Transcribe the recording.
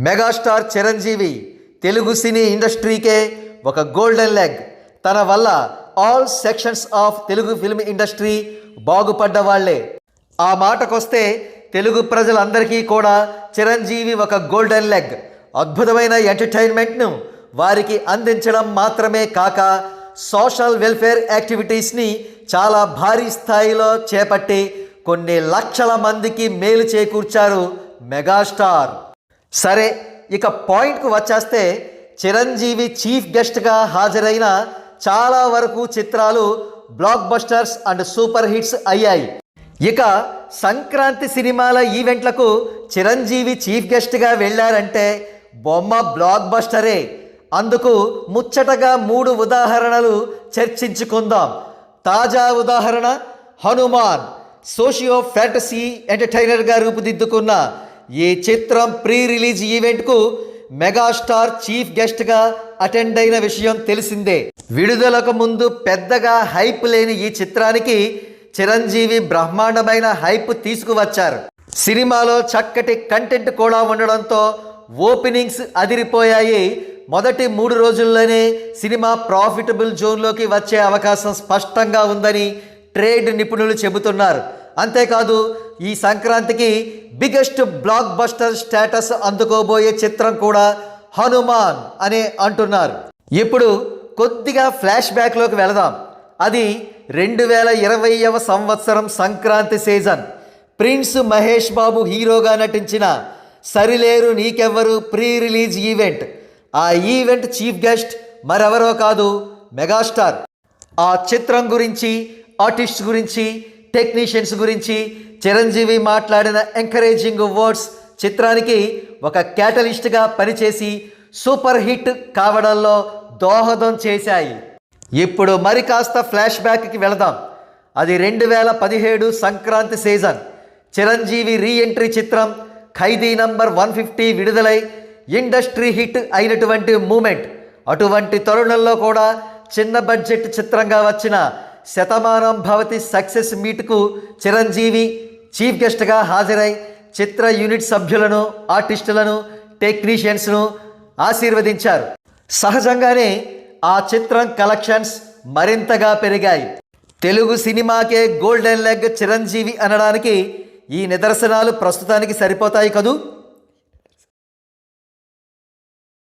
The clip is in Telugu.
మెగాస్టార్ చిరంజీవి తెలుగు సినీ ఇండస్ట్రీకే ఒక గోల్డెన్ లెగ్. తన వల్ల all sections of Telugu film industry బాగుపడ్డ వాళ్లే. ఆ మాటకొస్తే తెలుగు ప్రజలందరికీ కూడా చిరంజీవి ఒక గోల్డెన్ లెగ్. అద్భుతమైన ఎంటర్టైన్మెంట్ను వారికి అందించడం మాత్రమే కాక సోషల్ వెల్ఫేర్ యాక్టివిటీస్ని చాలా భారీ స్థాయిలో చేపట్టి కొన్ని లక్షల మందికి మేలు చేకూర్చారు మెగాస్టార్. సరే, ఇక పాయింట్కు వచ్చేస్తే చిరంజీవి చీఫ్ గెస్ట్గా హాజరైన చాలా వరకు చిత్రాలు black busters and super hits అయ్యాయి. ఇక సంక్రాంతి సినిమాల ఈవెంట్లకు చిరంజీవి చీఫ్ గెస్ట్గా వెళ్ళారంటే బొమ్మ బ్లాక్ బస్టరే. అందుకు ముచ్చటగా 3 ఉదాహరణలు చర్చించుకుందాం. తాజా ఉదాహరణ హనుమాన్. సోషియో ఫ్యాంటసీ ఎంటర్టైనర్గా రూపుదిద్దుకున్న ఈ చిత్రం ప్రీ రిలీజ్ ఈవెంట్కు మెగాస్టార్ చీఫ్ గెస్ట్గా అటెండ్ అయిన విషయం తెలిసిందే. విడుదలకు ముందు పెద్దగా హైప్ లేని ఈ చిత్రానికి చిరంజీవి బ్రహ్మాండమైన హైప్ తీసుకువచ్చారు. సినిమాలో చక్కటి కంటెంట్ కూడా ఉండడంతో ఓపెనింగ్స్ అదిరిపోయాయి. మొదటి 3 రోజుల్లోనే సినిమా ప్రాఫిటబుల్ జోన్లోకి వచ్చే అవకాశం స్పష్టంగా ఉందని ట్రేడ్ నిపుణులు చెబుతున్నారు. అంతేకాదు, ఈ సంక్రాంతికి బిగ్గెస్ట్ బ్లాక్ బస్టర్ స్టేటస్ అందుకోబోయే చిత్రం కూడా హనుమాన్ అనే అంటున్నారు. ఇప్పుడు కొద్దిగా ఫ్లాష్ బ్యాక్లోకి వెళదాం. అది 2020వ సంవత్సరం సంక్రాంతి సీజన్. ప్రిన్స్ మహేష్ బాబు హీరోగా నటించిన Sarileru Neekevvaru pre release event. ఆ ఈవెంట్ చీఫ్ గెస్ట్ మరెవరో కాదు, మెగాస్టార్. ఆ చిత్రం గురించి, ఆర్టిస్ట్ గురించి, టెక్నీషియన్స్ గురించి చిరంజీవి మాట్లాడిన ఎంకరేజింగ్ వర్డ్స్ చిత్రానికి ఒక క్యాటలిస్ట్గా పనిచేసి సూపర్ హిట్ కావడంలో దోహదం చేశాయి. ఇప్పుడు మరి కాస్త ఫ్లాష్ బ్యాక్కి వెళదాం. అది 2017 సంక్రాంతి సీజన్. చిరంజీవి రీఎంట్రీ చిత్రం ఖైదీ నంబర్ 150 విడుదలై ఇండస్ట్రీ హిట్ అయినటువంటి మూమెంట్. అటువంటి తరుణంలో కూడా చిన్న బడ్జెట్ చిత్రంగా వచ్చిన శతమానం భవతి సక్సెస్ మీట్కు చిరంజీవి చీఫ్ గెస్ట్గా హాజరై చిత్ర యూనిట్ సభ్యులను, ఆర్టిస్టులను, టెక్నీషియన్స్ను ఆశీర్వదించారు. సహజంగానే ఆ చిత్రం కలెక్షన్స్ మరింతగా పెరిగాయి. తెలుగు సినిమాకే గోల్డెన్ లెగ్ చిరంజీవి అనడానికి ఈ నిదర్శనాలు ప్రస్తుతానికి సరిపోతాయి కదూ.